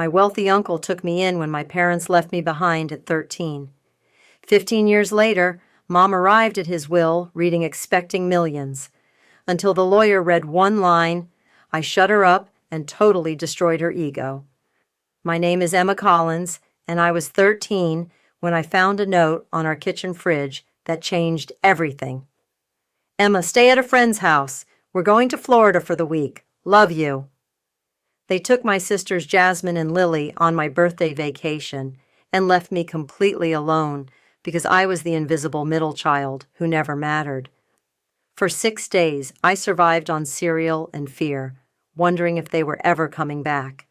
My wealthy uncle took me in when my parents left me behind at 13. 15 years later, Mom arrived at his will, reading expecting millions. Until the lawyer read one line, I shut her up and totally destroyed her ego. My name is Emma Collins, and I was 13 when I found a note on our kitchen fridge that changed everything. Emma, stay at a friend's house. We're going to Florida for the week. Love you. They took my sisters Jasmine and Lily on my birthday vacation and left me completely alone because I was the invisible middle child who never mattered. For 6 days, I survived on cereal and fear, wondering if they were ever coming back.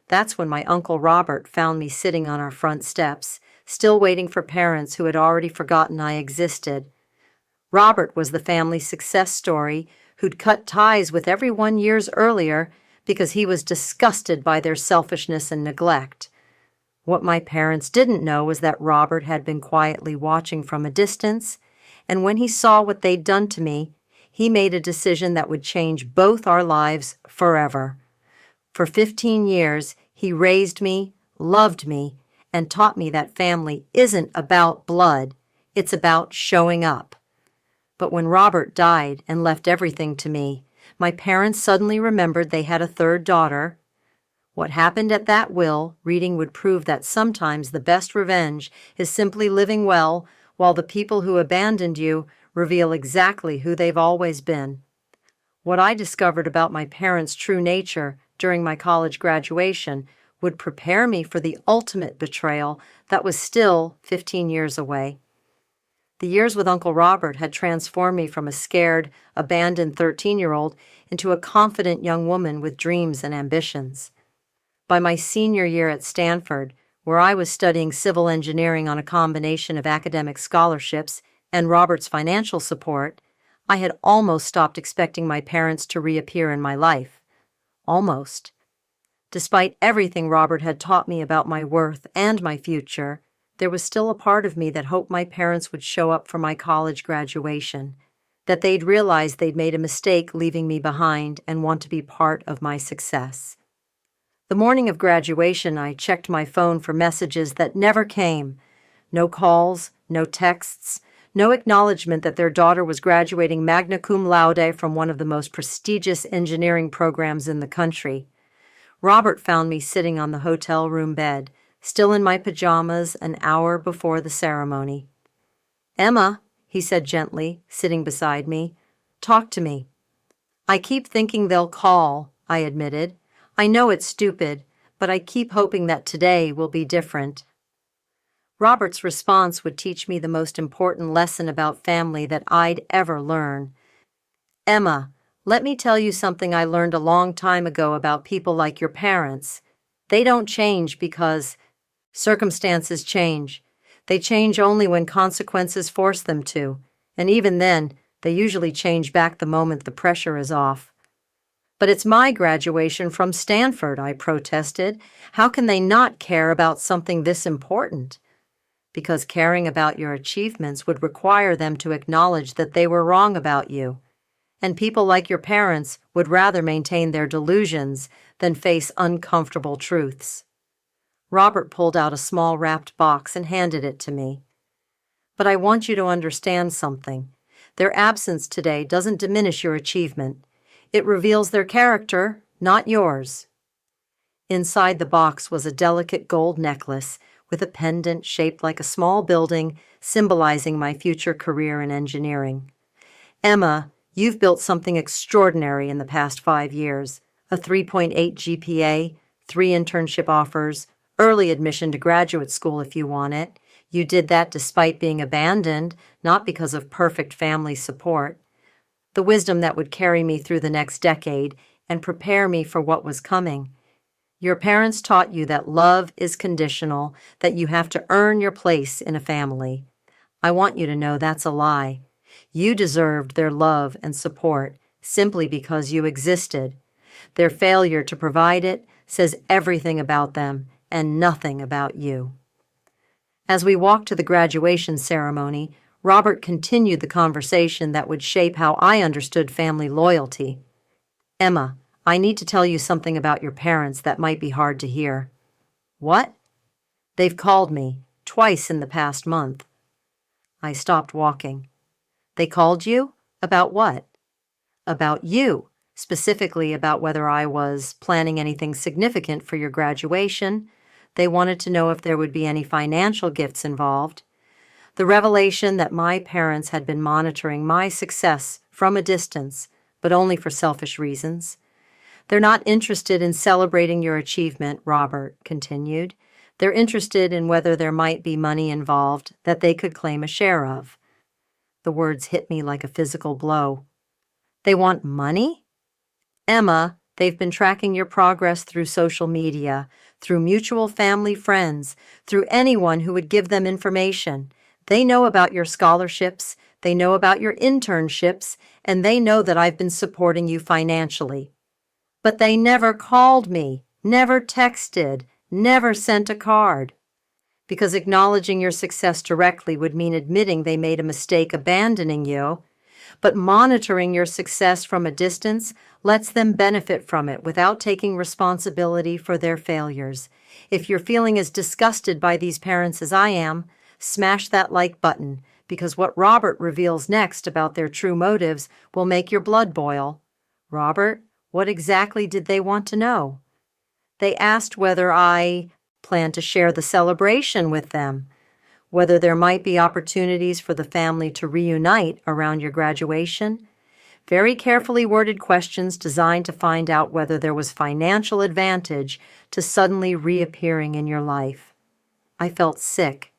That's when my Uncle Robert found me sitting on our front steps, still waiting for parents who had already forgotten I existed. Robert was the family success story who'd cut ties with everyone years earlier because he was disgusted by their selfishness and neglect. What my parents didn't know was that Robert had been quietly watching from a distance, and when he saw what they'd done to me, he made a decision that would change both our lives forever. For 15 years, he raised me, loved me, and taught me that family isn't about blood, it's about showing up. But when Robert died and left everything to me, my parents suddenly remembered they had a third daughter. What happened at that will, reading would prove that sometimes the best revenge is simply living well while the people who abandoned you reveal exactly who they've always been. What I discovered about my parents' true nature during my college graduation would prepare me for the ultimate betrayal that was still 15 years away. The years with Uncle Robert had transformed me from a scared, abandoned 13-year-old into a confident young woman with dreams and ambitions. By my senior year at Stanford, where I was studying civil engineering on a combination of academic scholarships and Robert's financial support, I had almost stopped expecting my parents to reappear in my life. Almost. Despite everything Robert had taught me about my worth and my future, there was still a part of me that hoped my parents would show up for my college graduation, that they'd realize they'd made a mistake leaving me behind and want to be part of my success. The morning of graduation, I checked my phone for messages that never came. No calls, no texts, no acknowledgement that their daughter was graduating magna cum laude from one of the most prestigious engineering programs in the country. Robert found me sitting on the hotel room bed, still in my pajamas an hour before the ceremony. Emma, he said gently, sitting beside me, talk to me. I keep thinking they'll call, I admitted. I know it's stupid, but I keep hoping that today will be different. Robert's response would teach me the most important lesson about family that I'd ever learn. Emma, let me tell you something I learned a long time ago about people like your parents. They don't change because circumstances change. They change only when consequences force them to, and even then, they usually change back the moment the pressure is off. But it's my graduation from Stanford, I protested. How can they not care about something this important? Because caring about your achievements would require them to acknowledge that they were wrong about you. And people like your parents would rather maintain their delusions than face uncomfortable truths. Robert pulled out a small wrapped box and handed it to me. But I want you to understand something. Their absence today doesn't diminish your achievement. It reveals their character, not yours. Inside the box was a delicate gold necklace with a pendant shaped like a small building symbolizing my future career in engineering. Emma, you've built something extraordinary in the past 5 years. A 3.8 GPA, 3 internship offers, early admission to graduate school if you want it. You did that despite being abandoned, not because of perfect family support. The wisdom that would carry me through the next decade and prepare me for what was coming. Your parents taught you that love is conditional, that you have to earn your place in a family. I want you to know that's a lie. You deserved their love and support simply because you existed. Their failure to provide it says everything about them and nothing about you. As we walked to the graduation ceremony, Robert continued the conversation that would shape how I understood family loyalty. Emma, I need to tell you something about your parents that might be hard to hear." "What?" "They've called me, twice in the past month." I stopped walking. "They called you? About what?" "About you, specifically about whether I was planning anything significant for your graduation. They wanted to know if there would be any financial gifts involved." The revelation that my parents had been monitoring my success from a distance, but only for selfish reasons. "They're not interested in celebrating your achievement," Robert continued. "They're interested in whether there might be money involved that they could claim a share of." The words hit me like a physical blow. "They want money?" "Emma, they've been tracking your progress through social media, through mutual family friends, through anyone who would give them information. They know about your scholarships, they know about your internships, and they know that I've been supporting you financially. But they never called me, never texted, never sent a card. Because acknowledging your success directly would mean admitting they made a mistake abandoning you. But monitoring your success from a distance lets them benefit from it without taking responsibility for their failures. If you're feeling as disgusted by these parents as I am, smash that like button, because what Robert reveals next about their true motives will make your blood boil." "Robert, what exactly did they want to know?" "They asked whether I plan to share the celebration with them, whether there might be opportunities for the family to reunite around your graduation." Very carefully worded questions designed to find out whether there was financial advantage to suddenly reappearing in your life. I felt sick.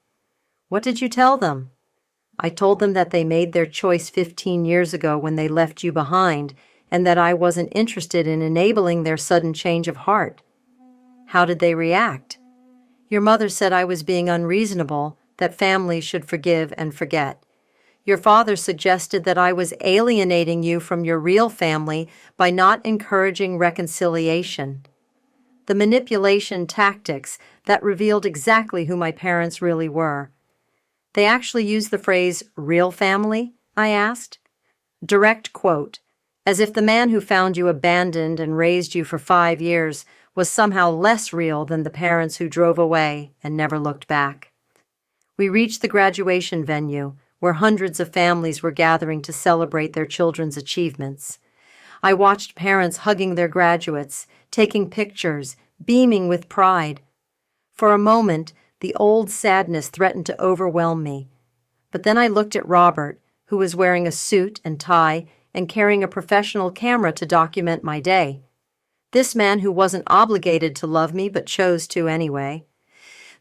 "What did you tell them?" "I told them that they made their choice 15 years ago when they left you behind, and that I wasn't interested in enabling their sudden change of heart." "How did they react?" "Your mother said I was being unreasonable, that families should forgive and forget. Your father suggested that I was alienating you from your real family by not encouraging reconciliation." The manipulation tactics that revealed exactly who my parents really were. "They actually used the phrase, 'real family'?" I asked. Direct quote, "as if the man who found you abandoned and raised you for 5 years was somehow less real than the parents who drove away and never looked back." We reached the graduation venue, where hundreds of families were gathering to celebrate their children's achievements. I watched parents hugging their graduates, taking pictures, beaming with pride. For a moment, the old sadness threatened to overwhelm me. But then I looked at Robert, who was wearing a suit and tie and carrying a professional camera to document my day. This man who wasn't obligated to love me but chose to anyway.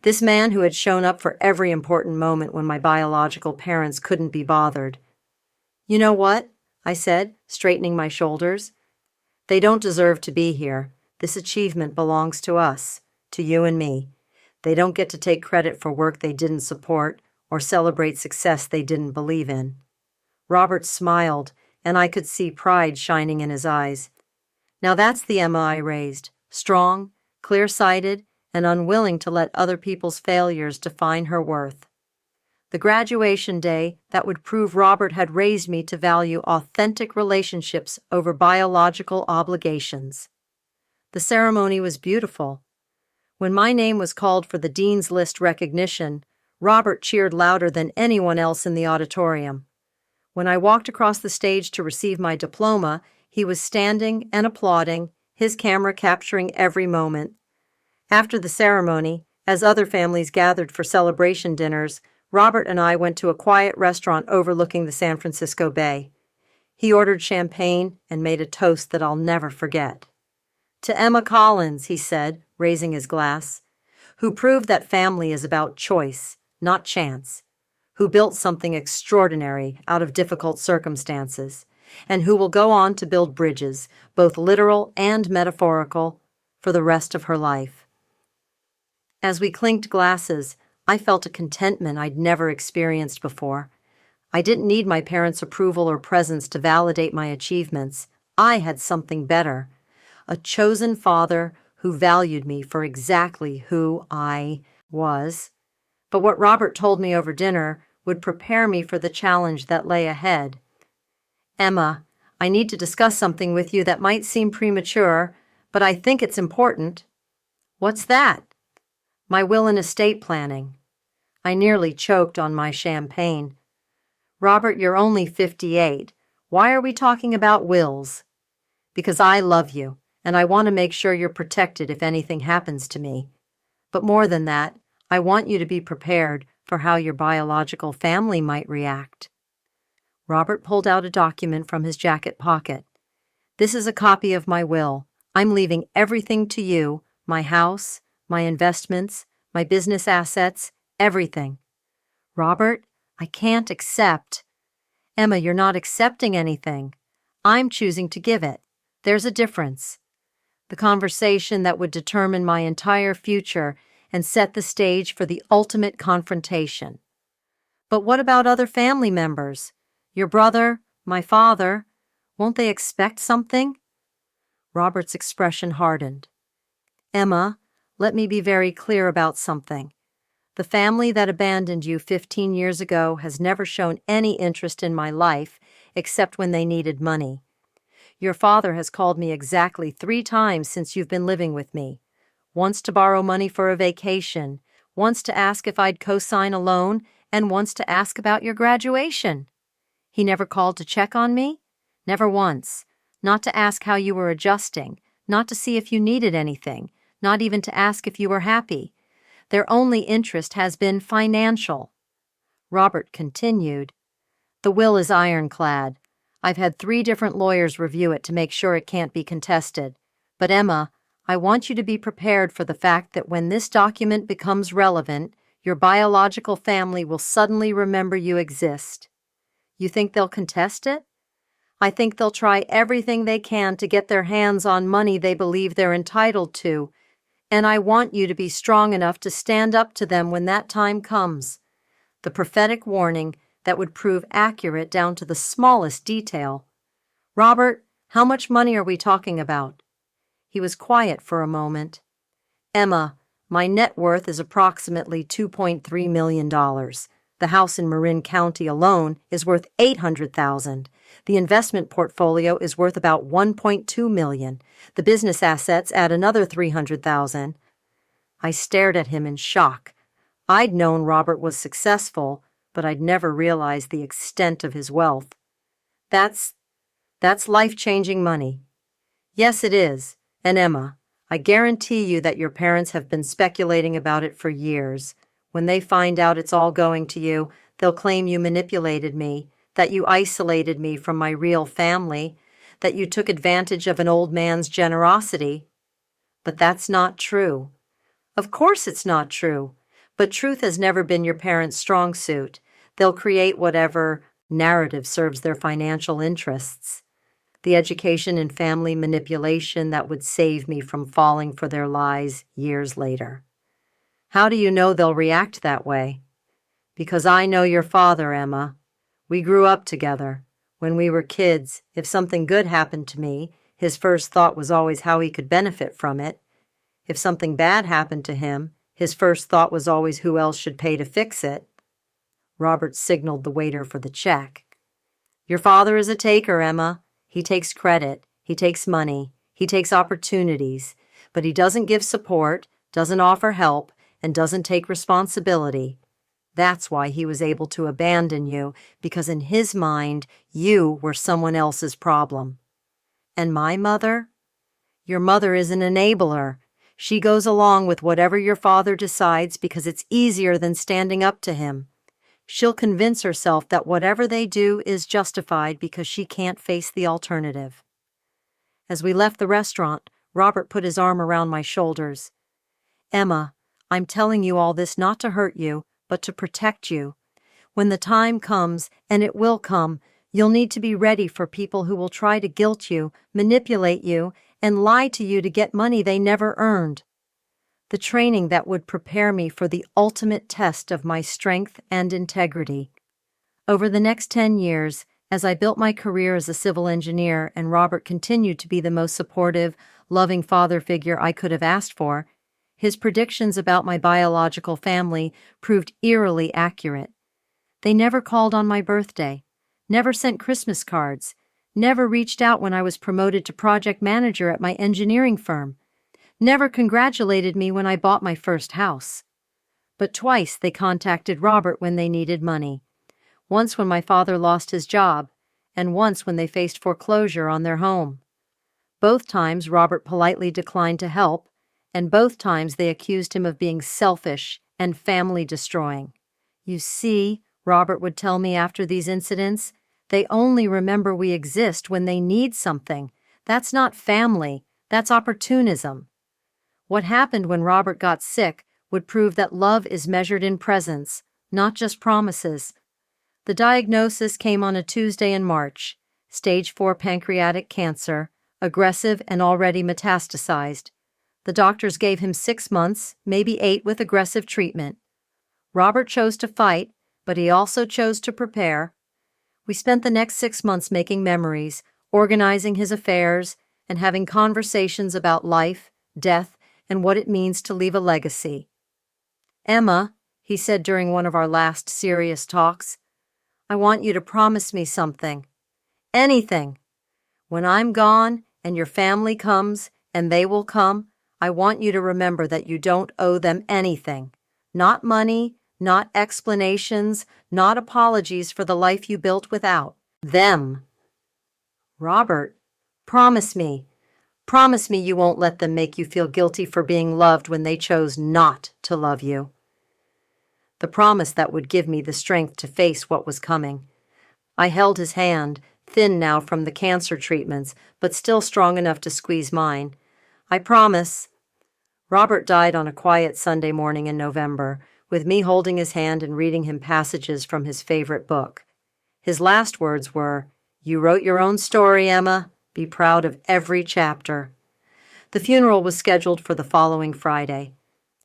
This man who had shown up for every important moment when my biological parents couldn't be bothered. "You know what?" I said, straightening my shoulders. "They don't deserve to be here. This achievement belongs to us, to you and me. They don't get to take credit for work they didn't support or celebrate success they didn't believe in." Robert smiled, and I could see pride shining in his eyes. Now that's the Emma I raised, strong, clear-sighted, and unwilling to let other people's failures define her worth. The graduation day that would prove Robert had raised me to value authentic relationships over biological obligations. The ceremony was beautiful. When my name was called for the Dean's List recognition, Robert cheered louder than anyone else in the auditorium. When I walked across the stage to receive my diploma, he was standing and applauding, his camera capturing every moment. After the ceremony, as other families gathered for celebration dinners, Robert and I went to a quiet restaurant overlooking the San Francisco Bay. He ordered champagne and made a toast that I'll never forget. "To Emma Collins," he said, raising his glass, "who proved that family is about choice, not chance, who built something extraordinary out of difficult circumstances, and who will go on to build bridges, both literal and metaphorical, for the rest of her life." As we clinked glasses, I felt a contentment I'd never experienced before. I didn't need my parents' approval or presence to validate my achievements. I had something better. A chosen father who valued me for exactly who I was. But what Robert told me over dinner would prepare me for the challenge that lay ahead. "Emma, I need to discuss something with you that might seem premature, but I think it's important." "What's that?" "My will and estate planning." I nearly choked on my champagne. "Robert, you're only 58. Why are we talking about wills?" "Because I love you, and I want to make sure you're protected if anything happens to me. But more than that, I want you to be prepared for how your biological family might react." Robert pulled out a document from his jacket pocket. "This is a copy of my will. I'm leaving everything to you, my house, my investments, my business assets, everything." "Robert, I can't accept." "Emma, you're not accepting anything. I'm choosing to give it. There's a difference." The conversation that would determine my entire future and set the stage for the ultimate confrontation. "But what about other family members? Your brother, my father? Won't they expect something?" Robert's expression hardened. "Emma, let me be very clear about something. The family that abandoned you 15 years ago has never shown any interest in my life except when they needed money. Your father has called me exactly 3 times since you've been living with me. Once to borrow money for a vacation, once to ask if I'd co-sign a loan, and once to ask about your graduation. He never called to check on me? Never once. Not to ask how you were adjusting, not to see if you needed anything, not even to ask if you were happy. Their only interest has been financial." Robert continued, "The will is ironclad. I've had 3 different lawyers review it to make sure it can't be contested. But Emma, I want you to be prepared for the fact that when this document becomes relevant, your biological family will suddenly remember you exist. You think they'll contest it? I think they'll try everything they can to get their hands on money they believe they're entitled to, and I want you to be strong enough to stand up to them when that time comes. The prophetic warning that would prove accurate down to the smallest detail. Robert, how much money are we talking about?" He was quiet for a moment. "Emma, my net worth is approximately $2.3 million. The house in Marin County alone is worth $800,000. The investment portfolio is worth about $1.2 million. The business assets add another $300,000. I stared at him in shock. I'd known Robert was successful, but I'd never realized the extent of his wealth. That's life-changing money." "Yes, it is. And Emma, I guarantee you that your parents have been speculating about it for years. When they find out it's all going to you, they'll claim you manipulated me, that you isolated me from my real family, that you took advantage of an old man's generosity. But that's not true." "Of course it's not true. But truth has never been your parents' strong suit. They'll create whatever narrative serves their financial interests. The education and family manipulation that would save me from falling for their lies years later." "How do you know they'll react that way?" "Because I know your father, Emma. We grew up together. When we were kids, if something good happened to me, his first thought was always how he could benefit from it. If something bad happened to him, his first thought was always who else should pay to fix it." Robert signaled the waiter for the check. "Your father is a taker, Emma. He takes credit, he takes money, he takes opportunities, but he doesn't give support, doesn't offer help, and doesn't take responsibility. That's why he was able to abandon you, because in his mind, you were someone else's problem." "And my mother?" "Your mother is an enabler. She goes along with whatever your father decides because it's easier than standing up to him. She'll convince herself that whatever they do is justified because she can't face the alternative." As we left the restaurant, Robert put his arm around my shoulders. "Emma, I'm telling you all this not to hurt you, but to protect you. When the time comes, and it will come, you'll need to be ready for people who will try to guilt you, manipulate you, and lie to you to get money they never earned. The training that would prepare me for the ultimate test of my strength and integrity." Over the next 10 years, as I built my career as a civil engineer and Robert continued to be the most supportive, loving father figure I could have asked for, his predictions about my biological family proved eerily accurate. They never called on my birthday, never sent Christmas cards, never reached out when I was promoted to project manager at my engineering firm, never congratulated me when I bought my first house. But twice they contacted Robert when they needed money. Once when my father lost his job, and once when they faced foreclosure on their home. Both times Robert politely declined to help, and both times they accused him of being selfish and family-destroying. You see, Robert would tell me after these incidents, they only remember we exist when they need something. That's not family, that's opportunism. What happened when Robert got sick would prove that love is measured in presence, not just promises. The diagnosis came on a Tuesday in March, stage 4 pancreatic cancer, aggressive and already metastasized. The doctors gave him 6 months, maybe 8 with aggressive treatment. Robert chose to fight, but he also chose to prepare. We spent the next 6 months making memories, organizing his affairs, and having conversations about life, death, and what it means to leave a legacy. "Emma," he said during one of our last serious talks, "I want you to promise me something. Anything. When I'm gone and your family comes, and they will come, I want you to remember that you don't owe them anything. Not money, not explanations, not apologies for the life you built without them." "Robert, promise me. Promise me you won't let them make you feel guilty for being loved when they chose not to love you." The promise that would give me the strength to face what was coming. I held his hand, thin now from the cancer treatments, but still strong enough to squeeze mine. "I promise." Robert died on a quiet Sunday morning in November, with me holding his hand and reading him passages from his favorite book. His last words were, "You wrote your own story, Emma. Be proud of every chapter." The funeral was scheduled for the following Friday.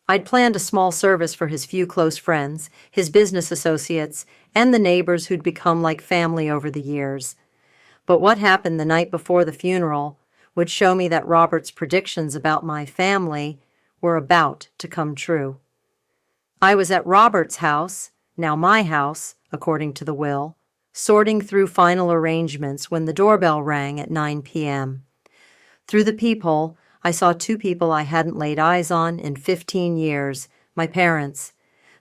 I'd planned a small service for his few close friends, his business associates, and the neighbors who'd become like family over the years. But what happened the night before the funeral would show me that Robert's predictions about my family were about to come true. I was at Robert's house, now my house, according to the will, sorting through final arrangements when the doorbell rang at 9 p.m. Through the peephole, I saw 2 people I hadn't laid eyes on in 15 years, my parents.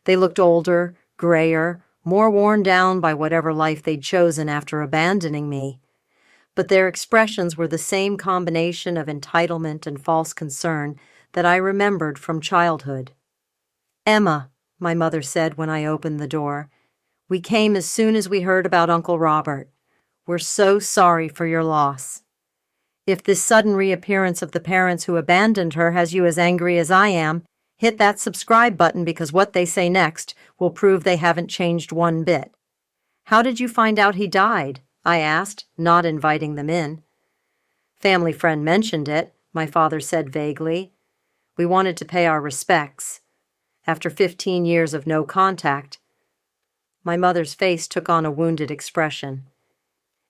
They looked older, grayer, more worn down by whatever life they'd chosen after abandoning me. But their expressions were the same combination of entitlement and false concern that I remembered from childhood. "Emma," my mother said when I opened the door, "we came as soon as we heard about Uncle Robert. We're so sorry for your loss. If this sudden reappearance of the parents who abandoned her has you as angry as I am, hit that subscribe button because what they say next will prove they haven't changed one bit." "How did you find out he died?" I asked, not inviting them in. "Family friend mentioned it," my father said vaguely. "We wanted to pay our respects. After 15 years of no contact." My mother's face took on a wounded expression.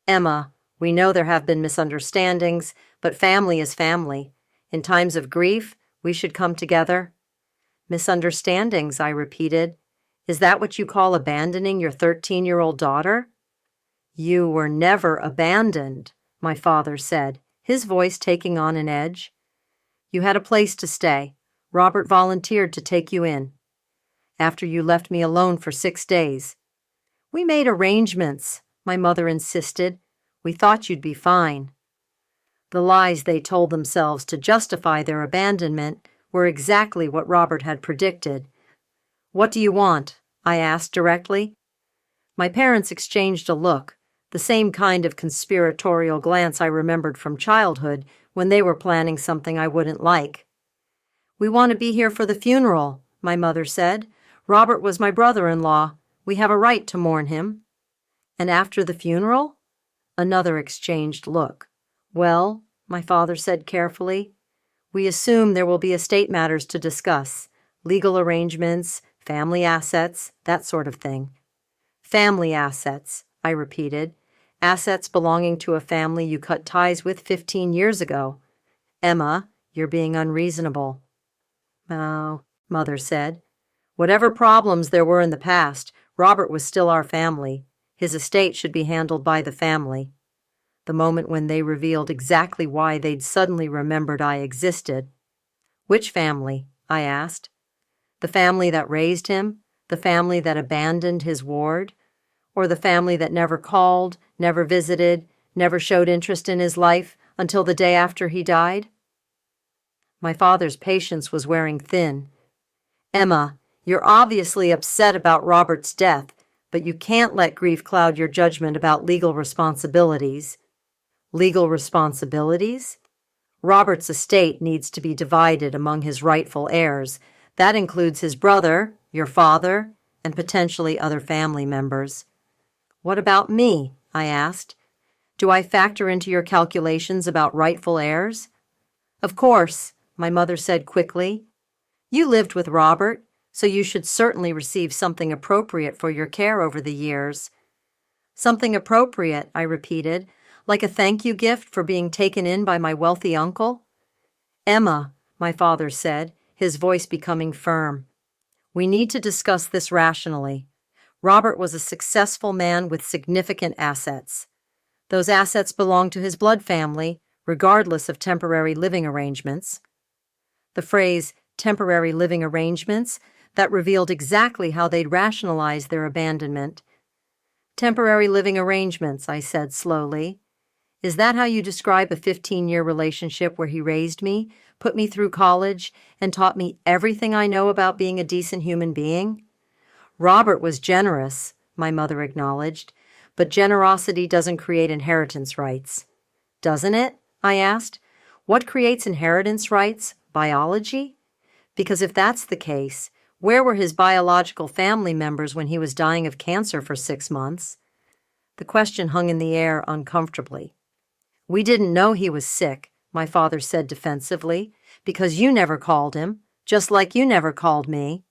"Emma, we know there have been misunderstandings, but family is family. In times of grief, we should come together." "Misunderstandings," I repeated. "Is that what you call abandoning your 13-year-old daughter?" "You were never abandoned," my father said, his voice taking on an edge. "You had a place to stay. Robert volunteered to take you in. After you left me alone for 6 days. We made arrangements," my mother insisted. "We thought you'd be fine." The lies they told themselves to justify their abandonment were exactly what Robert had predicted. "What do you want?" I asked directly. My parents exchanged a look, the same kind of conspiratorial glance I remembered from childhood when they were planning something I wouldn't like. "We want to be here for the funeral," my mother said. "Robert was my brother-in-law. We have a right to mourn him." "And after the funeral?" Another exchanged look. "Well," my father said carefully, "we assume there will be estate matters to discuss, legal arrangements, family assets, that sort of thing." "Family assets," I repeated. "Assets belonging to a family you cut ties with 15 years ago. Emma, you're being unreasonable." "Oh," Mother said. "Whatever problems there were in the past, Robert was still our family. His estate should be handled by the family." the moment when they revealed exactly why they'd suddenly remembered I existed. "Which family?" I asked. "The family that raised him? The family that abandoned his ward? Or the family that never called, never visited, never showed interest in his life until the day after he died?" My father's patience was wearing thin. "Emma, you're obviously upset about Robert's death, but you can't let grief cloud your judgment about legal responsibilities." "Legal responsibilities?" "Robert's estate needs to be divided among his rightful heirs. That includes his brother, your father, and potentially other family members." "What about me?" I asked. "Do I factor into your calculations about rightful heirs?" "Of course," my mother said quickly. "You lived with Robert, so you should certainly receive something appropriate for your care over the years." "Something appropriate," I repeated, "like a thank you gift for being taken in by my wealthy uncle?" "Emma," my father said, his voice becoming firm, "we need to discuss this rationally. Robert was a successful man with significant assets. Those assets belong to his blood family, regardless of temporary living arrangements." The phrase, temporary living arrangements, that revealed exactly how they'd rationalize their abandonment. "Temporary living arrangements," I said slowly. "Is that how you describe a 15-year relationship where he raised me, put me through college, and taught me everything I know about being a decent human being?" "Robert was generous," my mother acknowledged, "but generosity doesn't create inheritance rights." "Doesn't it?" I asked. "What creates inheritance rights? Biology? Because if that's the case, where were his biological family members when he was dying of cancer for 6 months?" The question hung in the air uncomfortably. "We didn't know he was sick," my father said defensively, "because you never called him, just like you never called me."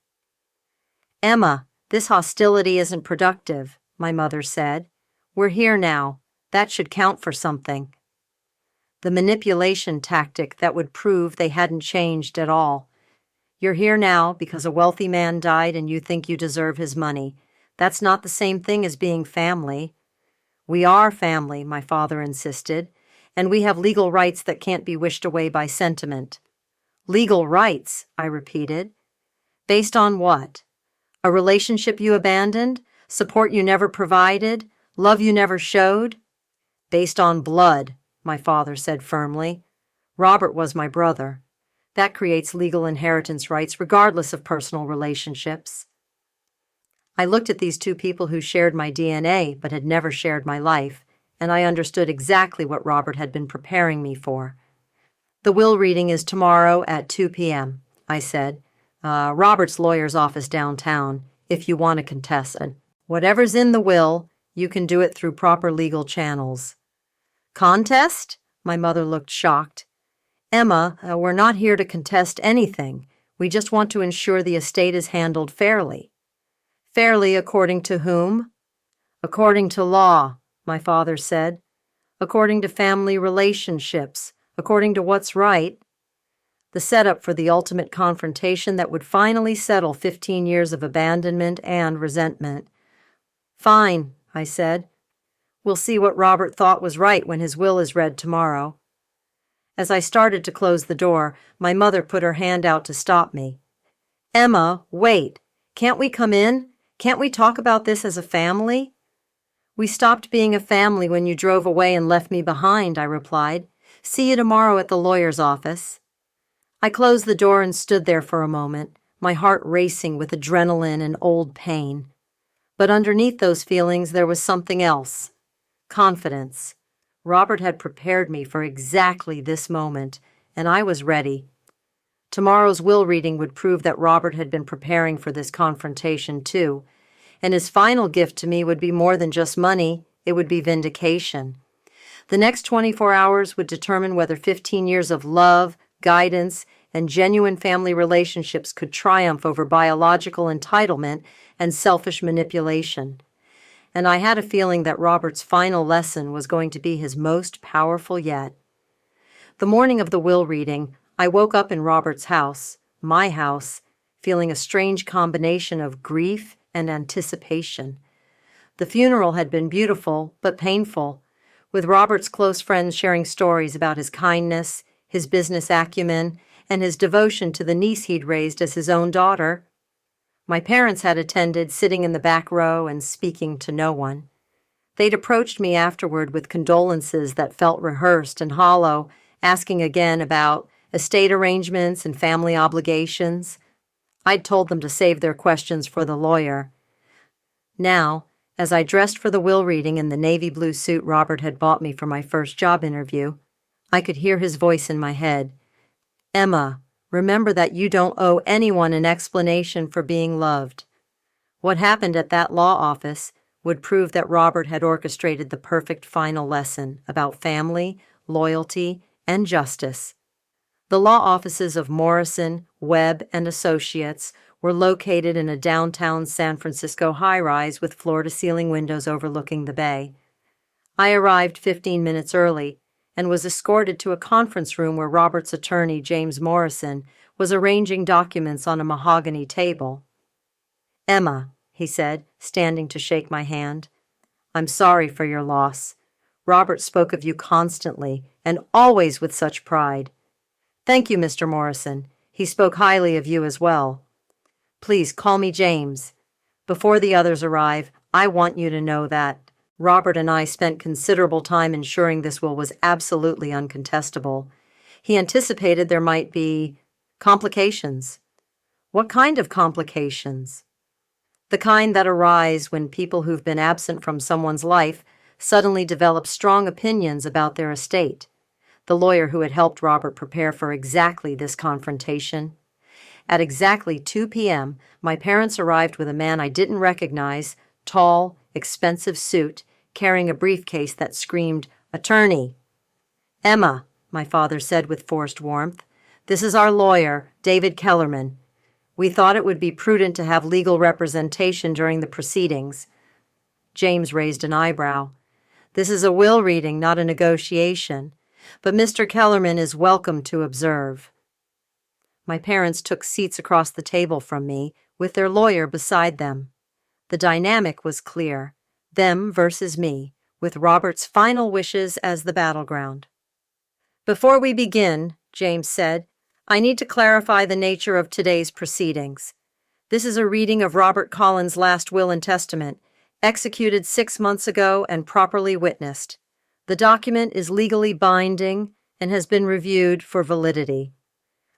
"Emma, this hostility isn't productive," my mother said. "We're here now. That should count for something." The manipulation tactic that would prove they hadn't changed at all. "You're here now because a wealthy man died and you think you deserve his money. That's not the same thing as being family." "We are family," my father insisted, "and we have legal rights that can't be wished away by sentiment." "Legal rights," I repeated. "Based on what? A relationship you abandoned? Support you never provided? Love you never showed?" "Based on blood," my father said firmly. "Robert was my brother. That creates legal inheritance rights regardless of personal relationships." I looked at these two people who shared my DNA but had never shared my life, and I understood exactly what Robert had been preparing me for. "The will reading is tomorrow at 2 p.m., I said. Robert's lawyer's office downtown, if you want to contest it. Whatever's in the will, you can do it through proper legal channels." "Contest?" My mother looked shocked. "Emma, we're not here to contest anything. We just want to ensure the estate is handled fairly." "Fairly according to whom?" "According to law," my father said. "According to family relationships, according to what's right." The setup for the ultimate confrontation that would finally settle 15 years of abandonment and resentment. "Fine," I said. "We'll see what Robert thought was right when his will is read tomorrow." As I started to close the door, my mother put her hand out to stop me. "Emma, wait. Can't we come in? Can't we talk about this as a family?" "We stopped being a family when you drove away and left me behind," I replied. "See you tomorrow at the lawyer's office." I closed the door and stood there for a moment, my heart racing with adrenaline and old pain. But underneath those feelings there was something else. Confidence. Robert had prepared me for exactly this moment, and I was ready. Tomorrow's will reading would prove that Robert had been preparing for this confrontation too, and his final gift to me would be more than just money, it would be vindication. The next 24 hours would determine whether 15 years of love, guidance, and genuine family relationships could triumph over biological entitlement and selfish manipulation. And I had a feeling that Robert's final lesson was going to be his most powerful yet. The morning of the will reading, I woke up in Robert's house, my house, feeling a strange combination of grief and anticipation. The funeral had been beautiful, but painful. with Robert's close friends sharing stories about his kindness, his business acumen, and his devotion to the niece he'd raised as his own daughter. My parents had attended, sitting in the back row and speaking to no one. They'd approached me afterward with condolences that felt rehearsed and hollow, asking again about estate arrangements and family obligations. I'd told them to save their questions for the lawyer. Now, as I dressed for the will reading in the navy blue suit Robert had bought me for my first job interview, I could hear his voice in my head. "Emma, remember that you don't owe anyone an explanation for being loved." What happened at that law office would prove that Robert had orchestrated the perfect final lesson about family, loyalty, and justice. The law offices of Morrison, Webb, and Associates were located in a downtown San Francisco high-rise with floor-to-ceiling windows overlooking the bay. I arrived 15 minutes early and was escorted to a conference room where Robert's attorney, James Morrison, was arranging documents on a mahogany table. "Emma," he said, standing to shake my hand, "I'm sorry for your loss. Robert spoke of you constantly, and always with such pride." "Thank you, Mr. Morrison. He spoke highly of you as well. Please call me James. Before the others arrive, I want you to know that Robert and I spent considerable time ensuring this will was absolutely uncontestable. He anticipated there might be complications." "What kind of complications?" "The kind that arise when people who've been absent from someone's life suddenly develop strong opinions about their estate." The lawyer who had helped Robert prepare for exactly this confrontation. At exactly 2 p.m., my parents arrived with a man I didn't recognize, tall, expensive suit, carrying a briefcase that screamed, "Attorney." "Emma," my father said with forced warmth, "this is our lawyer, David Kellerman. We thought it would be prudent to have legal representation during the proceedings." James raised an eyebrow. "This is a will reading, not a negotiation, but Mr. Kellerman is welcome to observe." My parents took seats across the table from me, with their lawyer beside them. The dynamic was clear: them versus me, with Robert's final wishes as the battleground. "Before we begin," James said, "I need to clarify the nature of today's proceedings. This is a reading of Robert Collins' last will and testament, executed 6 months ago and properly witnessed. The document is legally binding and has been reviewed for validity."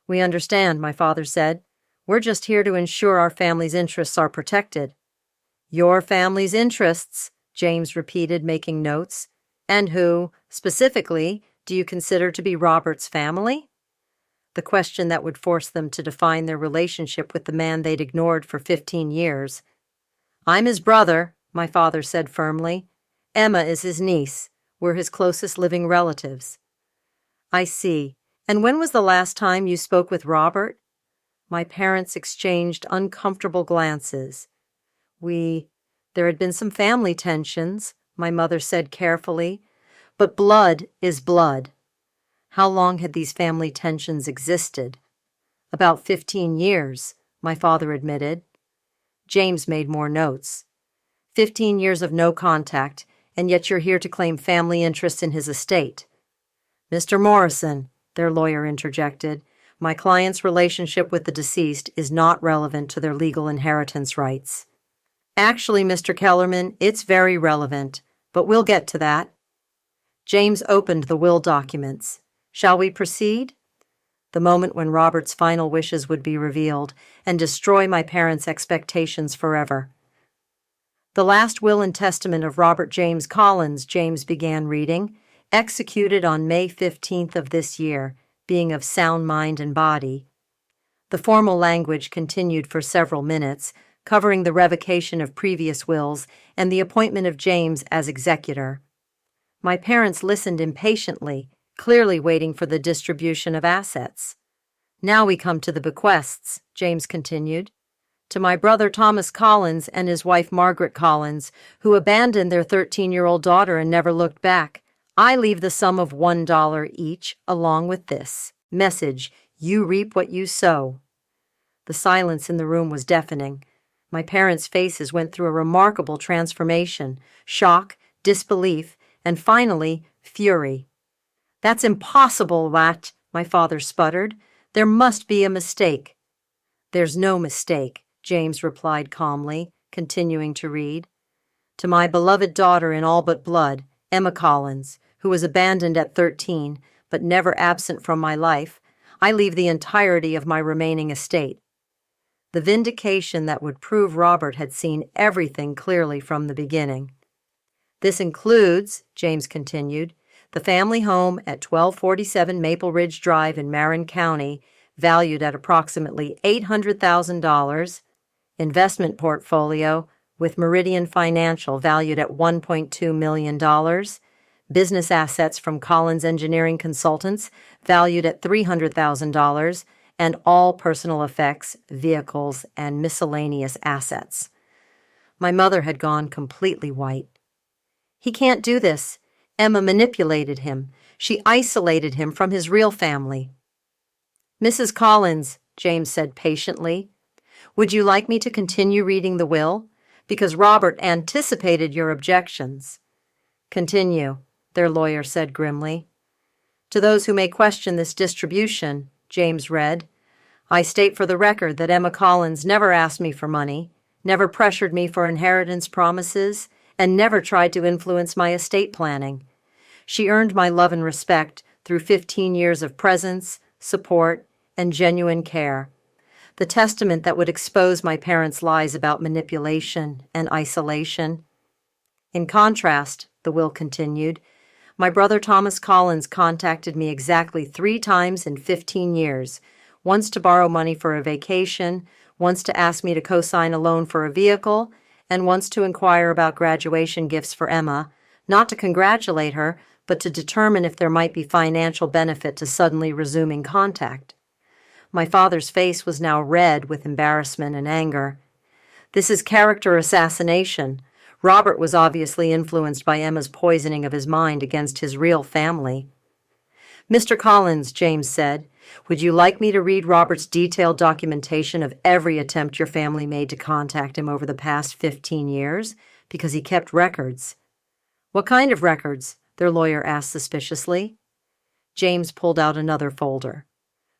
"We understand," my father said. "We're just here to ensure our family's interests are protected." "Your family's interests," James repeated, making notes. "And who, specifically, do you consider to be Robert's family?" The question that would force them to define their relationship with the man they'd ignored for 15 years. "I'm his brother," my father said firmly. "Emma is his niece. We're his closest living relatives." "I see. And when was the last time you spoke with Robert?" My parents exchanged uncomfortable glances. There had been some family tensions," my mother said carefully, "but blood is blood." How long had these family tensions existed? "About 15 years, my father admitted. James made more notes. 15 years of no contact, and yet you're here to claim family interest in his estate." "Mr. Morrison," their lawyer interjected, "my client's relationship with the deceased is not relevant to their legal inheritance rights." "Actually, Mr. Kellerman, it's very relevant, but we'll get to that." James opened the will documents. "Shall we proceed?" The moment when Robert's final wishes would be revealed and destroy my parents' expectations forever. "The last will and testament of Robert James Collins," James began reading, "executed on May 15th of this year, being of sound mind and body." The formal language continued for several minutes, covering the revocation of previous wills and the appointment of James as executor. My parents listened impatiently, clearly waiting for the distribution of assets. "Now we come to the bequests," James continued. "To my brother Thomas Collins and his wife Margaret Collins, who abandoned their 13-year-old daughter and never looked back, I leave the sum of $1 each, along with this message: you reap what you sow." The silence in the room was deafening. My parents' faces went through a remarkable transformation: shock, disbelief, and finally, fury. "That's impossible, Wat," my father sputtered. "There must be a mistake." "There's no mistake," James replied calmly, continuing to read. "To my beloved daughter in all but blood, Emma Collins, who was abandoned at 13, but never absent from my life, I leave the entirety of my remaining estate." The vindication that would prove Robert had seen everything clearly from the beginning. "This includes," James continued, "the family home at 1247 Maple Ridge Drive in Marin County, valued at approximately $800,000, investment portfolio with Meridian Financial valued at $1.2 million, business assets from Collins Engineering Consultants valued at $300,000, and all personal effects, vehicles, and miscellaneous assets." My mother had gone completely white. "He can't do this. Emma manipulated him. She isolated him from his real family." "Mrs. Collins," James said patiently, "would you like me to continue reading the will? Because Robert anticipated your objections." "Continue," their lawyer said grimly. "To those who may question this distribution," James read, "I state for the record that Emma Collins never asked me for money, never pressured me for inheritance promises, and never tried to influence my estate planning. She earned my love and respect through 15 years of presence, support, and genuine care. The testament that would expose my parents' lies about manipulation and isolation. In contrast," the will continued, "my brother Thomas Collins contacted me exactly 3 times in 15 years, once to borrow money for a vacation, once to ask me to co-sign a loan for a vehicle, and once to inquire about graduation gifts for Emma, not to congratulate her, but to determine if there might be financial benefit to suddenly resuming contact." My father's face was now red with embarrassment and anger. "This is character assassination. Robert was obviously influenced by Emma's poisoning of his mind against his real family." "Mr. Collins," James said, "would you like me to read Robert's detailed documentation of every attempt your family made to contact him over the past 15 years? Because he kept records." "What kind of records?" their lawyer asked suspiciously. James pulled out another folder.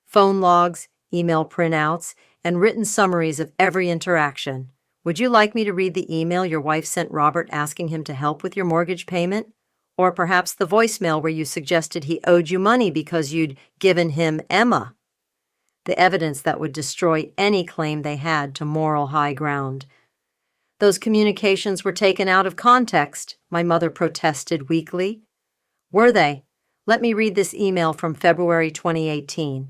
"Phone logs, email printouts, and written summaries of every interaction. Would you like me to read the email your wife sent Robert asking him to help with your mortgage payment? Or perhaps the voicemail where you suggested he owed you money because you'd given him Emma?" The evidence that would destroy any claim they had to moral high ground. "Those communications were taken out of context," my mother protested weakly. "Were they? Let me read this email from February 2018.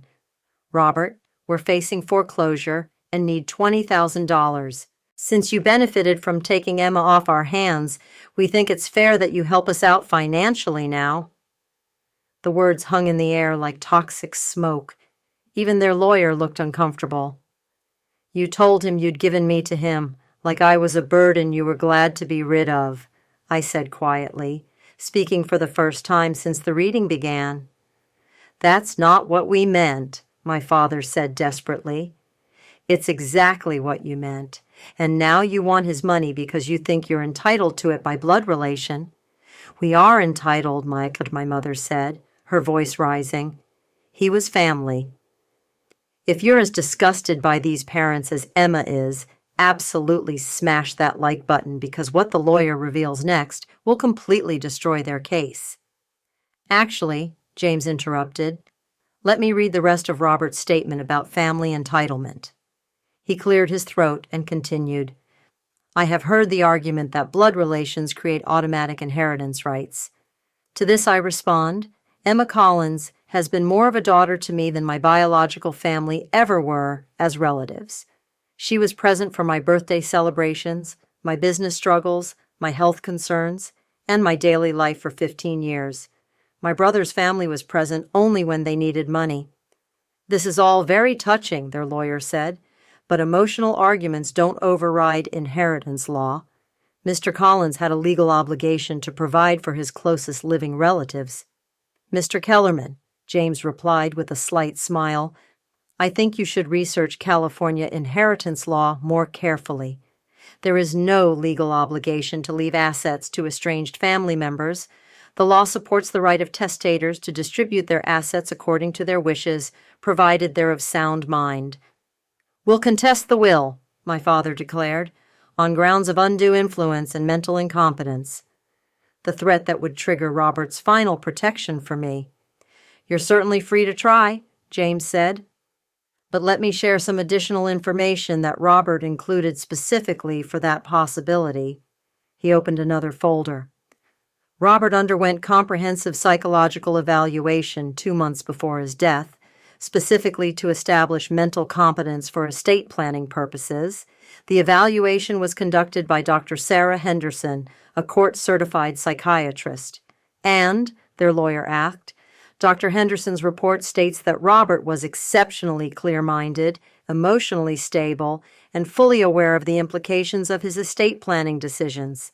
Robert, we're facing foreclosure and need $20,000. Since you benefited from taking Emma off our hands, we think it's fair that you help us out financially now." The words hung in the air like toxic smoke. Even their lawyer looked uncomfortable. "You told him you'd given me to him, like I was a burden you were glad to be rid of," I said quietly, speaking for the first time since the reading began. "That's not what we meant," my father said desperately. "It's exactly what you meant, and now you want his money because you think you're entitled to it by blood relation." "We are entitled, Mike," my mother said, her voice rising. "He was family." If you're as disgusted by these parents as Emma is, absolutely smash that like button because what the lawyer reveals next will completely destroy their case. "Actually," James interrupted, "let me read the rest of Robert's statement about family entitlement." He cleared his throat and continued, "I have heard the argument that blood relations create automatic inheritance rights. To this I respond, Emma Collins has been more of a daughter to me than my biological family ever were as relatives. She was present for my birthday celebrations, my business struggles, my health concerns, and my daily life for 15 years. My brother's family was present only when they needed money." "This is all very touching," their lawyer said, "but emotional arguments don't override inheritance law. Mr. Collins had a legal obligation to provide for his closest living relatives." "Mr. Kellerman," James replied with a slight smile, "I think you should research California inheritance law more carefully. There is no legal obligation to leave assets to estranged family members. The law supports the right of testators to distribute their assets according to their wishes, provided they're of sound mind. We'll contest the will, my father declared, on grounds of undue influence and mental incompetence. The threat that would trigger Robert's final protection for me. You're certainly free to try, James said. But let me share some additional information that Robert included specifically for that possibility. He opened another folder. Robert underwent comprehensive psychological evaluation 2 months before his death, specifically to establish mental competence for estate planning purposes. The evaluation was conducted by Dr. Sarah Henderson, a court-certified psychiatrist. And, their lawyer asked, Dr. Henderson's report states that Robert was exceptionally clear-minded, emotionally stable, and fully aware of the implications of his estate planning decisions.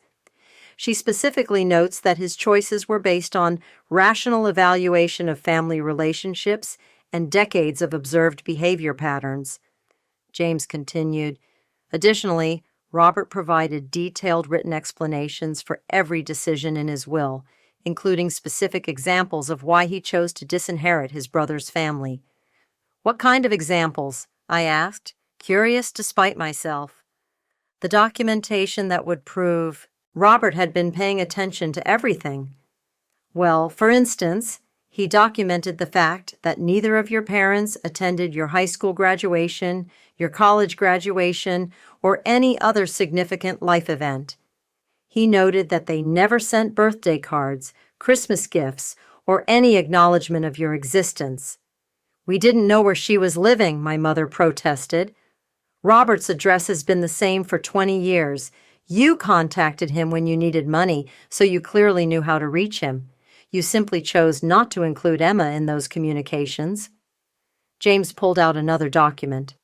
She specifically notes that his choices were based on rational evaluation of family relationships and decades of observed behavior patterns. James continued, additionally, Robert provided detailed written explanations for every decision in his will, including specific examples of why he chose to disinherit his brother's family. What kind of examples? I asked, curious despite myself. The documentation that would prove Robert had been paying attention to everything. Well, for instance, he documented the fact that neither of your parents attended your high school graduation, your college graduation, or any other significant life event. He noted that they never sent birthday cards, Christmas gifts, or any acknowledgement of your existence. We didn't know where she was living, my mother protested. Robert's address has been the same for 20 years. You contacted him when you needed money, so you clearly knew how to reach him. You simply chose not to include Emma in those communications. James pulled out another document.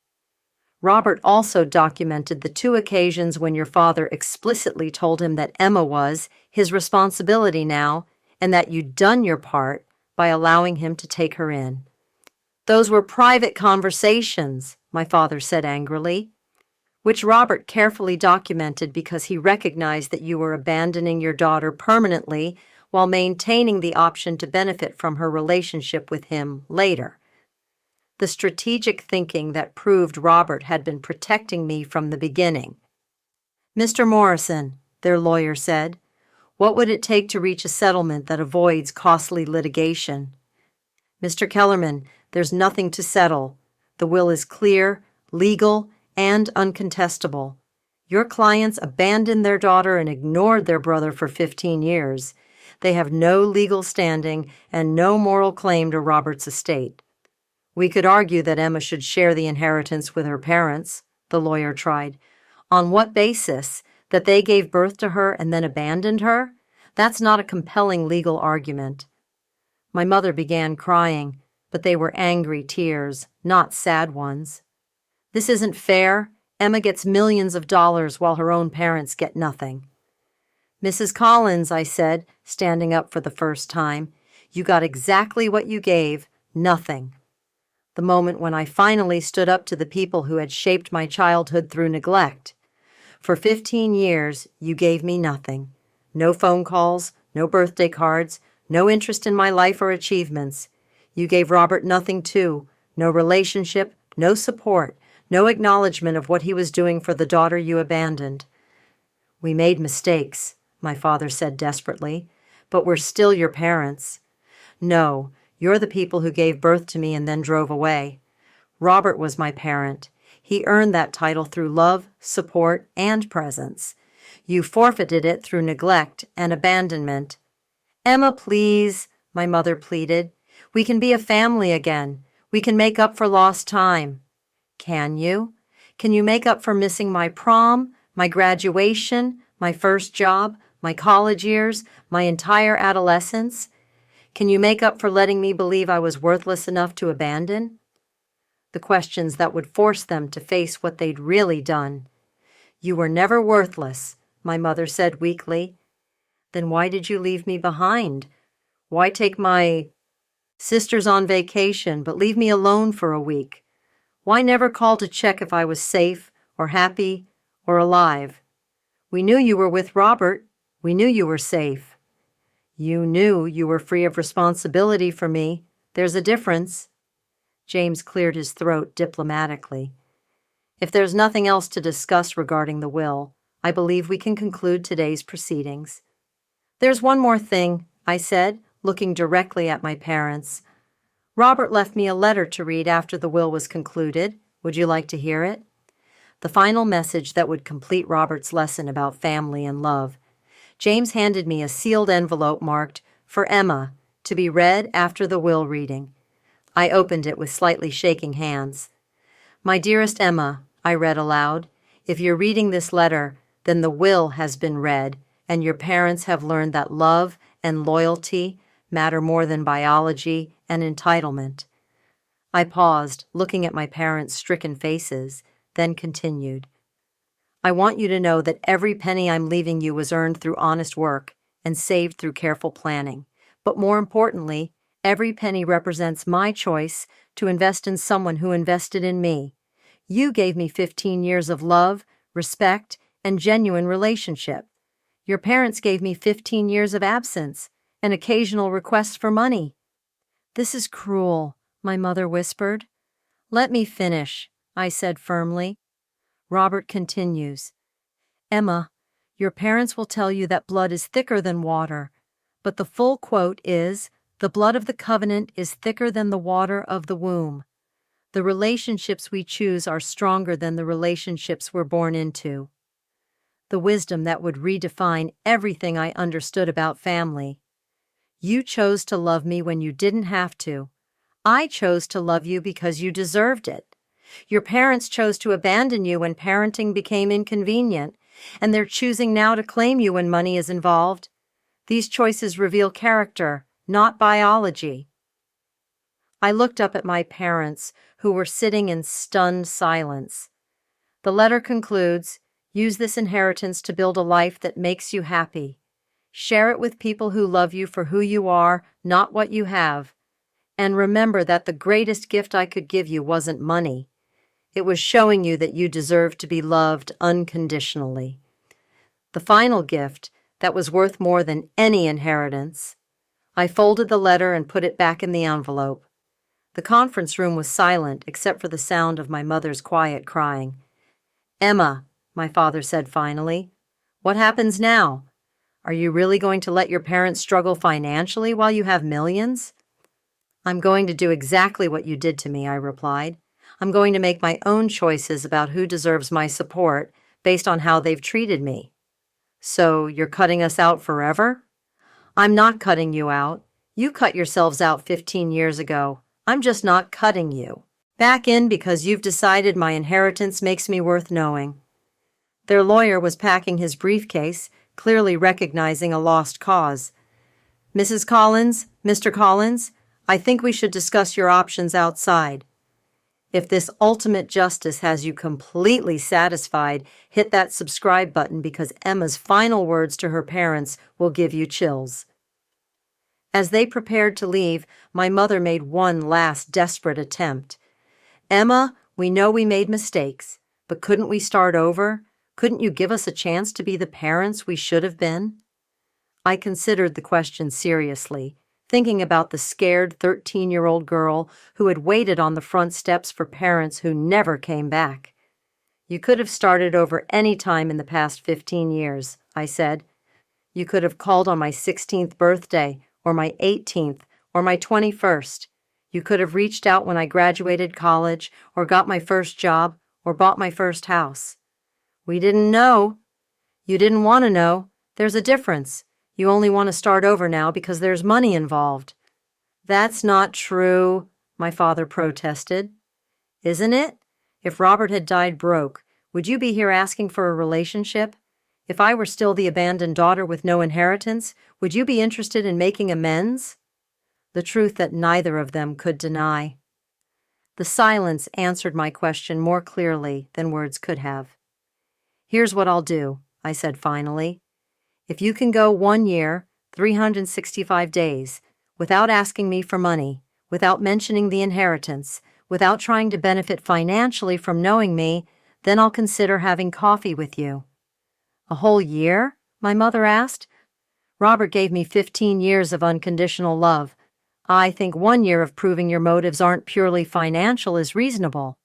Robert also documented the 2 occasions when your father explicitly told him that Emma was his responsibility now, and that you'd done your part by allowing him to take her in. Those were private conversations, my father said angrily, which Robert carefully documented because he recognized that you were abandoning your daughter permanently while maintaining the option to benefit from her relationship with him later. The strategic thinking that proved Robert had been protecting me from the beginning. Mr. Morrison, their lawyer said, what would it take to reach a settlement that avoids costly litigation? Mr. Kellerman, there's nothing to settle. The will is clear, legal, and uncontestable. Your clients abandoned their daughter and ignored their brother for 15 years. They have no legal standing and no moral claim to Robert's estate. We could argue that Emma should share the inheritance with her parents, the lawyer tried. On what basis? That they gave birth to her and then abandoned her? That's not a compelling legal argument. My mother began crying, but they were angry tears, not sad ones. This isn't fair. Emma gets millions of dollars while her own parents get nothing. Mrs. Collins, I said, standing up for the first time, you got exactly what you gave, nothing. The moment when I finally stood up to the people who had shaped my childhood through neglect. For 15 years, you gave me nothing. No phone calls, no birthday cards, no interest in my life or achievements. You gave Robert nothing too, no relationship, no support, no acknowledgement of what he was doing for the daughter you abandoned. We made mistakes, my father said desperately, but we're still your parents. No, you're the people who gave birth to me and then drove away. Robert was my parent. He earned that title through love, support, and presence. You forfeited it through neglect and abandonment. Emma, please, my mother pleaded. We can be a family again. We can make up for lost time. Can you? Can you make up for missing my prom, my graduation, my first job, my college years, my entire adolescence? Can you make up for letting me believe I was worthless enough to abandon? The questions that would force them to face what they'd really done. You were never worthless, my mother said weakly. Then why did you leave me behind? Why take my sisters on vacation but leave me alone for a week? Why never call to check if I was safe or happy or alive? We knew you were with Robert. We knew you were safe. You knew you were free of responsibility for me. There's a difference. James cleared his throat diplomatically. If there's nothing else to discuss regarding the will, I believe we can conclude today's proceedings. There's one more thing, I said, looking directly at my parents. Robert left me a letter to read after the will was concluded. Would you like to hear it? The final message that would complete Robert's lesson about family and love. James handed me a sealed envelope marked, "For Emma," to be read after the will reading. I opened it with slightly shaking hands. "My dearest Emma," I read aloud, "if you're reading this letter, then the will has been read, and your parents have learned that love and loyalty matter more than biology and entitlement." I paused, looking at my parents' stricken faces, then continued. "I want you to know that every penny I'm leaving you was earned through honest work and saved through careful planning. But more importantly, every penny represents my choice to invest in someone who invested in me. You gave me 15 years of love, respect, and genuine relationship. Your parents gave me 15 years of absence and occasional requests for money." "This is cruel," my mother whispered. "Let me finish," I said firmly. Robert continues, "Emma, your parents will tell you that blood is thicker than water, but the full quote is, 'The blood of the covenant is thicker than the water of the womb.' The relationships we choose are stronger than the relationships we're born into." The wisdom that would redefine everything I understood about family. You chose to love me when you didn't have to. I chose to love you because you deserved it. Your parents chose to abandon you when parenting became inconvenient, and they're choosing now to claim you when money is involved. These choices reveal character, not biology. I looked up at my parents, who were sitting in stunned silence. The letter concludes, "Use this inheritance to build a life that makes you happy. Share it with people who love you for who you are, not what you have. And remember that the greatest gift I could give you wasn't money. It was showing you that you deserved to be loved unconditionally." The final gift that was worth more than any inheritance. I folded the letter and put it back in the envelope. The conference room was silent except for the sound of my mother's quiet crying. "Emma," my father said finally, "what happens now? Are you really going to let your parents struggle financially while you have millions?" "I'm going to do exactly what you did to me," I replied. "I'm going to make my own choices about who deserves my support based on how they've treated me." "So you're cutting us out forever?" "I'm not cutting you out. You cut yourselves out 15 years ago. I'm just not cutting you back in because you've decided my inheritance makes me worth knowing." Their lawyer was packing his briefcase, clearly recognizing a lost cause. "Mrs. Collins, Mr. Collins, I think we should discuss your options outside. If this ultimate justice has you completely satisfied, hit that subscribe button because Emma's final words to her parents will give you chills." As they prepared to leave, my mother made one last desperate attempt. "Emma, we know we made mistakes, but couldn't we start over? Couldn't you give us a chance to be the parents we should have been?" I considered the question seriously, thinking about the scared 13-year-old girl who had waited on the front steps for parents who never came back. "You could have started over any time in the past 15 years, I said. "You could have called on my 16th birthday, or my 18th, or my 21st. You could have reached out when I graduated college, or got my first job, or bought my first house. We didn't know. You didn't want to know. There's a difference. You only want to start over now because there's money involved." "That's not true," my father protested. "Isn't it? If Robert had died broke, would you be here asking for a relationship? If I were still the abandoned daughter with no inheritance, would you be interested in making amends?" The truth that neither of them could deny. The silence answered my question more clearly than words could have. "Here's what I'll do," I said finally. "If you can go 1 year, 365 days, without asking me for money, without mentioning the inheritance, without trying to benefit financially from knowing me, then I'll consider having coffee with you." "A whole year?" my mother asked. Robert gave me 15 years of unconditional love. I think 1 year of proving your motives aren't purely financial is reasonable.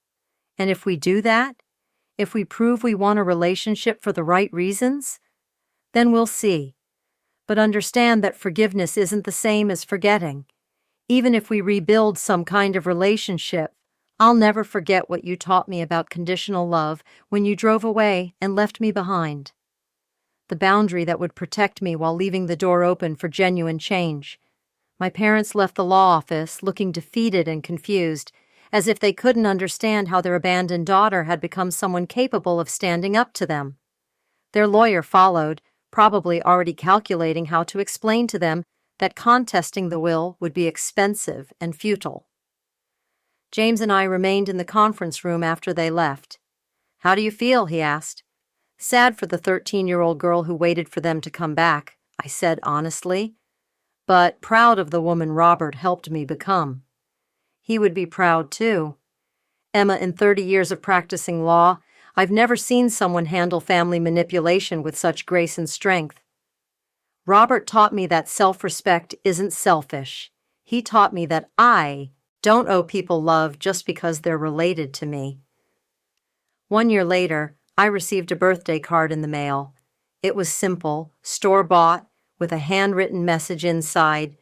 And if we do that, if we prove we want a relationship for the right reasons, then we'll see. But understand that forgiveness isn't the same as forgetting. Even if we rebuild some kind of relationship, I'll never forget what you taught me about conditional love when you drove away and left me behind. The boundary that would protect me while leaving the door open for genuine change. My parents left the law office looking defeated and confused, as if they couldn't understand how their abandoned daughter had become someone capable of standing up to them. Their lawyer followed, probably already calculating how to explain to them that contesting the will would be expensive and futile. James and I remained in the conference room after they left. "How do you feel?" he asked. "Sad for the 13-year-old girl who waited for them to come back," I said honestly, "but proud of the woman Robert helped me become." He would be proud too. "Emma, in 30 years of practicing law, I've never seen someone handle family manipulation with such grace and strength. Robert taught me that self-respect isn't selfish. He taught me that I don't owe people love just because they're related to me." 1 year later, I received a birthday card in the mail. It was simple, store-bought, with a handwritten message inside.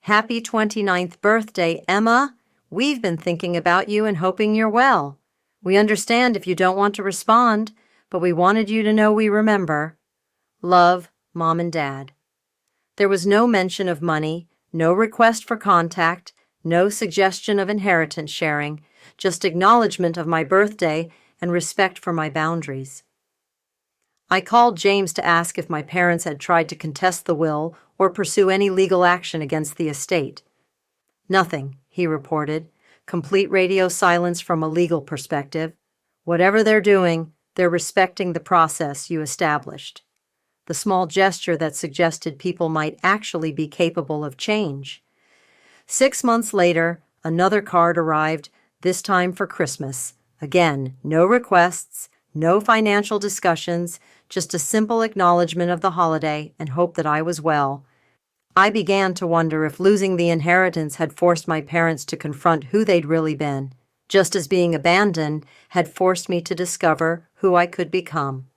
"Happy 29th birthday, Emma. We've been thinking about you and hoping you're well. We understand if you don't want to respond, but we wanted you to know we remember. Love, Mom and Dad." There was no mention of money, no request for contact, no suggestion of inheritance sharing, just acknowledgement of my birthday and respect for my boundaries. I called James to ask if my parents had tried to contest the will or pursue any legal action against the estate. "Nothing," he reported. "Complete radio silence from a legal perspective. Whatever they're doing, they're respecting the process you established." The small gesture that suggested people might actually be capable of change. 6 months later, another card arrived, this time for Christmas. Again, no requests, no financial discussions, just a simple acknowledgement of the holiday and hope that I was well. I began to wonder if losing the inheritance had forced my parents to confront who they'd really been, just as being abandoned had forced me to discover who I could become.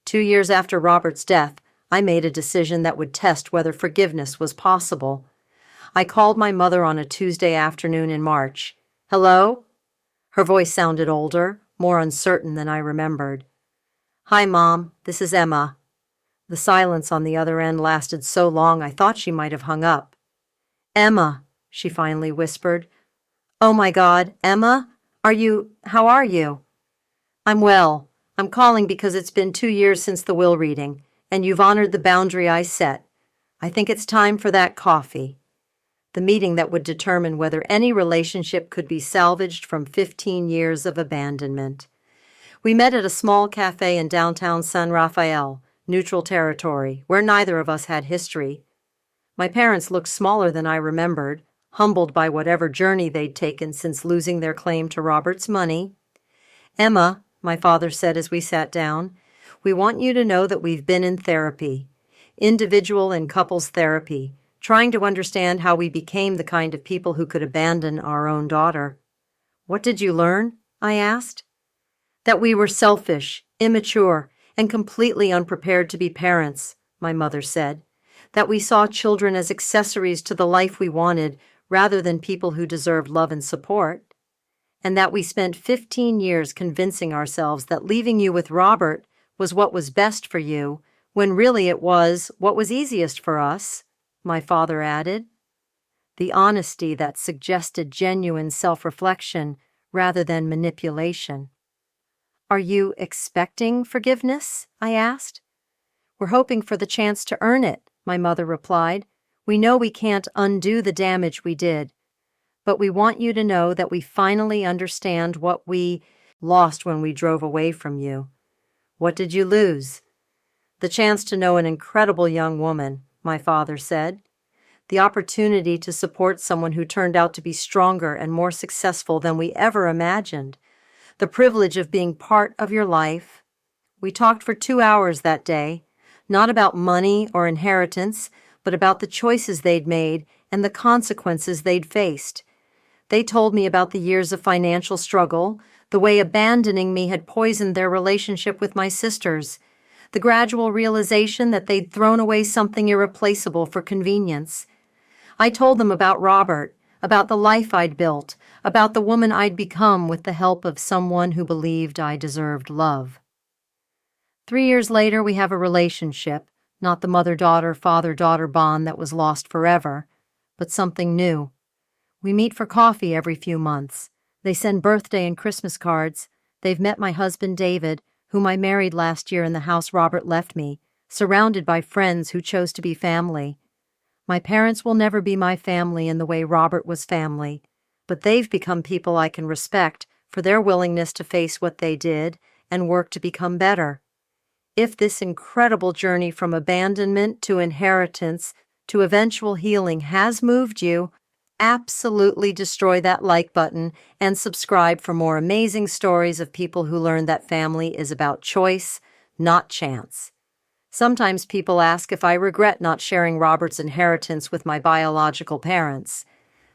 2 years after Robert's death, I made a decision that would test whether forgiveness was possible. I called my mother on a Tuesday afternoon in March. "Hello?" Her voice sounded older, more uncertain than I remembered. "Hi, Mom. This is Emma." The silence on the other end lasted so long I thought she might have hung up. "Emma," she finally whispered. "Oh my God, Emma? How are you?" "I'm well. I'm calling because it's been 2 years since the will reading, and you've honored the boundary I set. I think it's time for that coffee." The meeting that would determine whether any relationship could be salvaged from 15 years of abandonment. We met at a small cafe in downtown San Rafael, neutral territory, where neither of us had history. My parents looked smaller than I remembered, humbled by whatever journey they'd taken since losing their claim to Robert's money. "Emma," my father said as we sat down, "we want you to know that we've been in therapy, individual and couples therapy, trying to understand how we became the kind of people who could abandon our own daughter." "What did you learn?" I asked. "That we were selfish, immature, and completely unprepared to be parents," my mother said. "That we saw children as accessories to the life we wanted rather than people who deserved love and support. And that we spent 15 years convincing ourselves that leaving you with Robert was what was best for you, when really it was what was easiest for us," my father added. The honesty that suggested genuine self-reflection rather than manipulation. "Are you expecting forgiveness?" I asked. "We're hoping for the chance to earn it," my mother replied. "We know we can't undo the damage we did, but we want you to know that we finally understand what we lost when we drove away from you." "What did you lose?" "The chance to know an incredible young woman," my father said. "The opportunity to support someone who turned out to be stronger and more successful than we ever imagined. The privilege of being part of your life." We talked for 2 hours that day. not about money or inheritance, but about the choices they'd made and the consequences they'd faced. They told me about the years of financial struggle, the way abandoning me had poisoned their relationship with my sisters, the gradual realization that they'd thrown away something irreplaceable for convenience. I told them about Robert, about the life I'd built, about the woman I'd become with the help of someone who believed I deserved love. 3 years later, we have a relationship, not the mother-daughter, father-daughter bond that was lost forever, but something new. We meet for coffee every few months. They send birthday and Christmas cards. They've met my husband, David, whom I married last year in the house Robert left me, surrounded by friends who chose to be family. My parents will never be my family in the way Robert was family, but they've become people I can respect for their willingness to face what they did and work to become better. If this incredible journey from abandonment to inheritance to eventual healing has moved you, absolutely destroy that like button and subscribe for more amazing stories of people who learned that family is about choice, not chance. Sometimes people ask if I regret not sharing Robert's inheritance with my biological parents.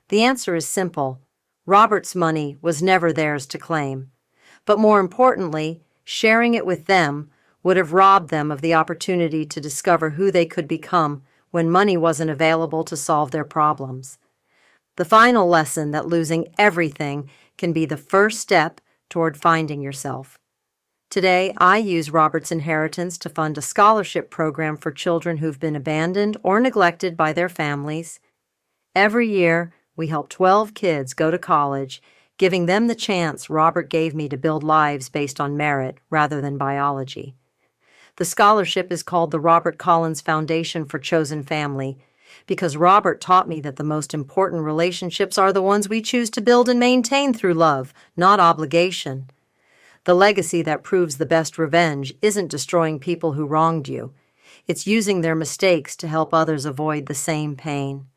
The answer is simple. Robert's money was never theirs to claim. But more importantly, sharing it with them would have robbed them of the opportunity to discover who they could become when money wasn't available to solve their problems. The final lesson that losing everything can be the first step toward finding yourself. Today, I use Robert's inheritance to fund a scholarship program for children who've been abandoned or neglected by their families. Every year, we help 12 kids go to college, giving them the chance Robert gave me to build lives based on merit rather than biology. The scholarship is called the Robert Collins Foundation for Chosen Family, because Robert taught me that the most important relationships are the ones we choose to build and maintain through love, not obligation. The legacy that proves the best revenge isn't destroying people who wronged you. It's using their mistakes to help others avoid the same pain.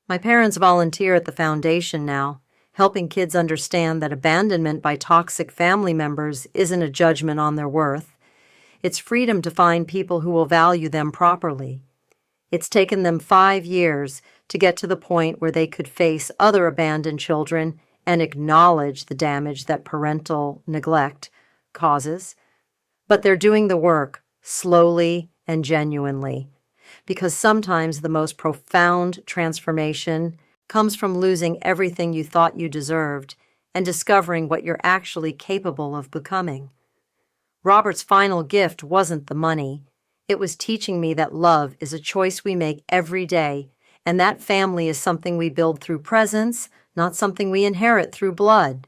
My parents volunteer at the foundation now, helping kids understand that abandonment by toxic family members isn't a judgment on their worth. It's freedom to find people who will value them properly. It's taken them 5 years to get to the point where they could face other abandoned children and acknowledge the damage that parental neglect causes. But they're doing the work slowly and genuinely, because sometimes the most profound transformation comes from losing everything you thought you deserved and discovering what you're actually capable of becoming. Robert's final gift wasn't the money. It was teaching me that love is a choice we make every day, and that family is something we build through presence, not something we inherit through blood.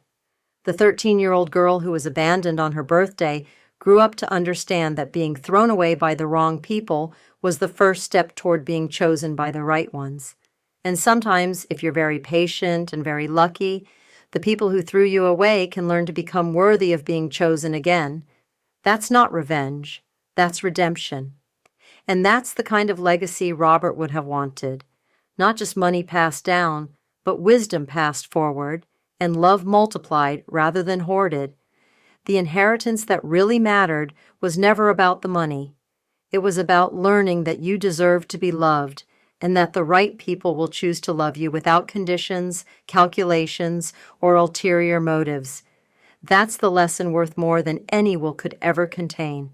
The 13-year-old girl who was abandoned on her birthday grew up to understand that being thrown away by the wrong people was the first step toward being chosen by the right ones. And sometimes, if you're very patient and very lucky, the people who threw you away can learn to become worthy of being chosen again. That's not revenge. That's redemption. And that's the kind of legacy Robert would have wanted. Not just money passed down, but wisdom passed forward and love multiplied rather than hoarded. The inheritance that really mattered was never about the money. It was about learning that you deserve to be loved and that the right people will choose to love you without conditions, calculations, or ulterior motives. That's the lesson worth more than any will could ever contain.